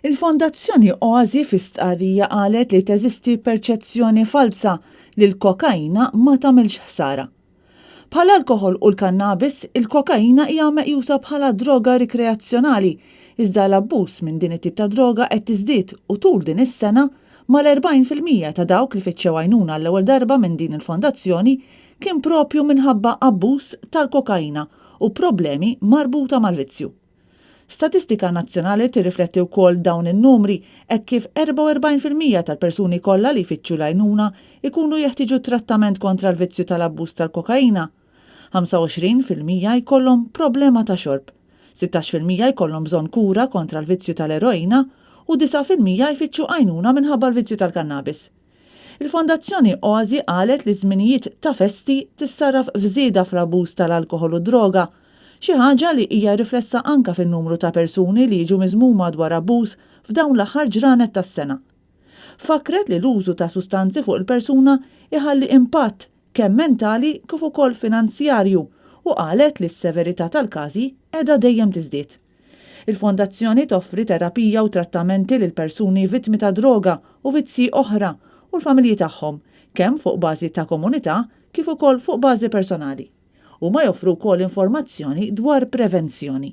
Il-Fondazzjoni Oasi fi stqarrija qalet li teżisti perċezzjoni falsa li l-kokaina ma tagħmilx ħsara. Bħal alkoħol u l-kannabis, il-kokaina hija meqjusa bħala droga rikreazzjonali, iżda l-abbuż minn din it-tip ta' droga qed tiżdied u tul din is-sena mal-40% ta' dawk li fitxew għajnuna l-ewwel darba minn din il-fondazzjoni kien propju minħabba abbuż tal-kokaina u problemi marbuta mal-vizzju. Statistika nazzjonali tirrifletti wkoll dawn in-numri hekk kif 44% tal-persuni kollha li jfittxu l-għajnuna ikunu jeħtieġu trattament kontra l-vizzju tal-abbuż tal-kokaina. 25% jkollhom problema ta' xorb, 16% jkollhom bżonn kura kontra l-vizzju tal-eroina u 9% jfittxu għajnuna minħabba l-vizzju tal-kannabis. Il-Fondazzjoni Oasi qalet li żminijiet ta' festi tissarraf f'żieda fl-abbuż tal-alkoħol u droga, xi ħaġa li hija riflessa anke fin-numru ta' persuni li jiġu miżmuma dwar abbuż f'dawn l-aħħar ġranet tas-sena. Fakret li l-użu ta' sustanzi fuq il-persuna iħalli impatt kemm mentali kif ukoll finanzjarju u qalet li s-severità tal-każi qiegħda dejjem tiżdied. Il-Fondazzjoni toffri terapija u trattamenti lil persuni vittmi ta' droga u vizzi oħra u l-familji tagħhom, kemm fuq bażi ta' komunità kif ukoll fuq bażi personali. U ma joffru wkoll informazzjoni dwar prevenzjoni.